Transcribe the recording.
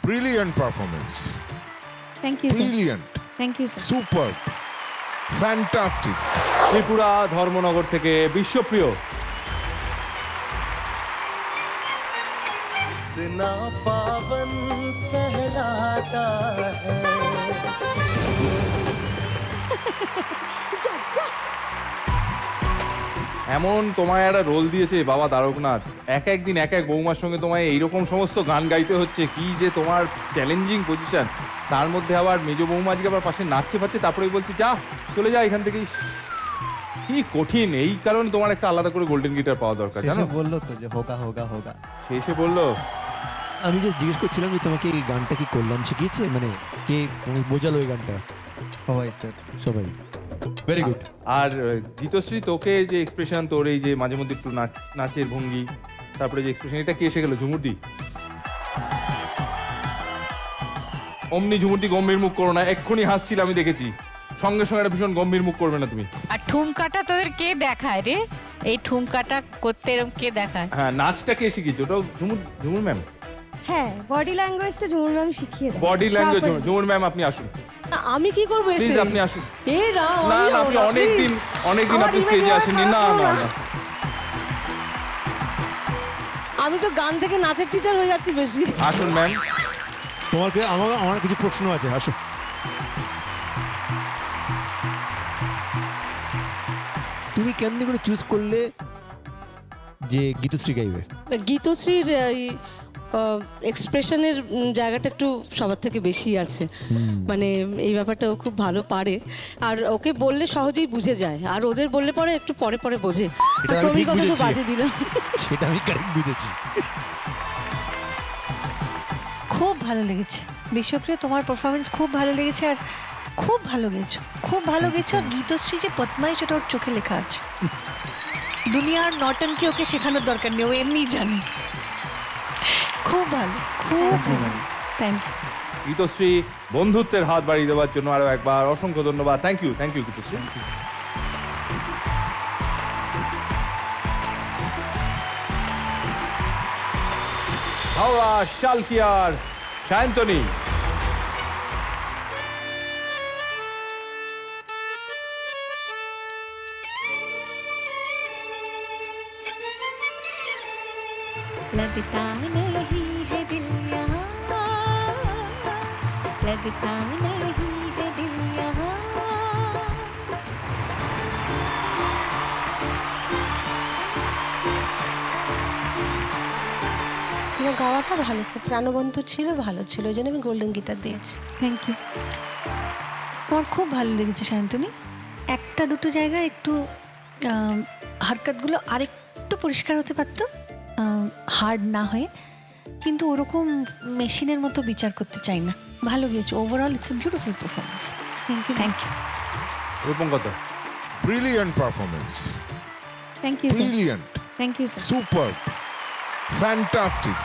Brilliant performance. Thank you, sir. Brilliant. Thank you, sir. Superb. Fantastic. Tripura Dharmanagar থেকে বিশ্বপ্রিয়। इतना पावन कहलाता है। এমন তোমায় একটা রোল দিয়েছে বাবা দ্বারকনাথ, এক একদিন এক এক বৌমার সঙ্গে তোমায় এইরকম সমস্ত গান গাইতে হচ্ছে, কি যে তোমার চ্যালেঞ্জিং পজিশন। তার মধ্যে আবার মেজ বৌমা আজকে আবার পাশে নাচছে পাচ্ছে, তারপরে বলছি যা চলে যা এখান থেকে। কি কঠিন, এই কারণে তোমার একটা আলাদা করে গোল্ডেন গিটার পাওয়া দরকার জানো। বললো তো যে হোগা হোগা হোগা। শেষে বললো। আমি যে জিজ্ঞেস করছিলাম যে তোমাকে এই গানটা কি কল্যাণ শিখিয়েছে, মানে কে বোঝালো এই গানটা? সবাই স্যার, সবাই। Very good. আর গীতশ্রী, তোকে যে এক্সপ্রেশন, তোর এই যে মাঝে মধ্যে একটু নাচের ভঙ্গি, তারপরে যে এক্সপ্রেশন, এটা কি এসে গেল? ঝুমুরদি, অমনি ঝুমুরদি গম্ভীর মুখ করো না, এক্ষুনি হাসছিল আমি দেখেছি, সঙ্গে সঙ্গে একটা ভীষণ গম্ভীর মুখ করবে না তুমি। আর ঠুমকাটা তোদের কে দেখায় রে? এই ঠুমকাটা করতে এরকম কে দেখায়? হ্যাঁ, নাচটা কে শিখিয়েছে? ওটাও ঝুমুর ম্যাম? হ্যাঁ, বডি ল্যাঙ্গুয়েজটা ঝুমুর ম্যাম শিখিয়ে দেয়। বডি ল্যাঙ্গুয়েজ ঝুমুর ম্যাম, আপনি আসুন আমি কি করব এসে? প্লিজ, আপনি আসুন। এ রাম, না আমি না, আপনি যাবো না, অনেকদিন আমার আপনি image স্টেজে এবার আসেননি। খারাপ না করো না না। না, আমি তো গান থেকে নাচের টিচার হয়ে যাচ্ছি বেশি। আসুন ম্যাম। তোমাকে আমার কিছু প্রশ্ন আছে, আসো। তুমি কেমনি করে চুজ করলে যে গীতশ্রী গাইবে? গীতশ্রীর এক্সপ্রেশনের জায়গাটা একটু সবার থেকে বেশি আছে, মানে এই ব্যাপারটা ও খুব ভালো পারে। আর ওকে বললে সহজেই বুঝে যায়, আর ওদের বললে পরে একটু পরে পরে বোঝে। এটা আমি প্রবীর ঠিক কথা তো বুঝেছি। বাদে দিলাম। সেটা আমি কারেক্ট বুঝেছি। খুব ভালো লেগেছে বিশ্বপ্রিয়, তোমার পারফরমেন্স খুব ভালো লেগেছে, আর খুব ভালো গেছো, খুব ভালো গেছো। আর গীতশ্রী যে পদ্মাই, সেটা ওর চোখে লেখা আছে। দুনিয়ার নটনকে ওকে শেখানোর দরকার নেই, ও এমনিই জানে। খুব ভালো, খুব ভালো। থ্যাংক ইউ গীতশ্রী, বন্ধুত্বের হাত বাড়িয়ে দেওয়ার জন্য আরো একবার অসংখ্য ধন্যবাদ। Thank you Geetashree. হাওড়া শালকিয়ার সায়ন্তনী। लगता नहीं है दिल यहाँ, लगता नहीं है दिल यहाँ। তোমার গাওয়াটা ভালো, খুব প্রাণবন্ত ছিল, ভালো ছিল, ওই জন্য আমি গোল্ডেন গিটার দিয়েছি। Thank you. আমার খুব ভালো লেগেছে সায়ন্তনী। একটা দুটো জায়গায় একটু হারকাতগুলো আরেকটু পরিষ্কার হতে পারতো, হার্ড না হয়ে, কিন্তু ওরকম মেশিনের মতো বিচার করতে চাই না। ভালো গেছে, overall it's a beautiful performance. Thank you. Rupam কথা। Brilliant performance. Thank you, sir. Brilliant. Thank you, sir. Superb. Fantastic.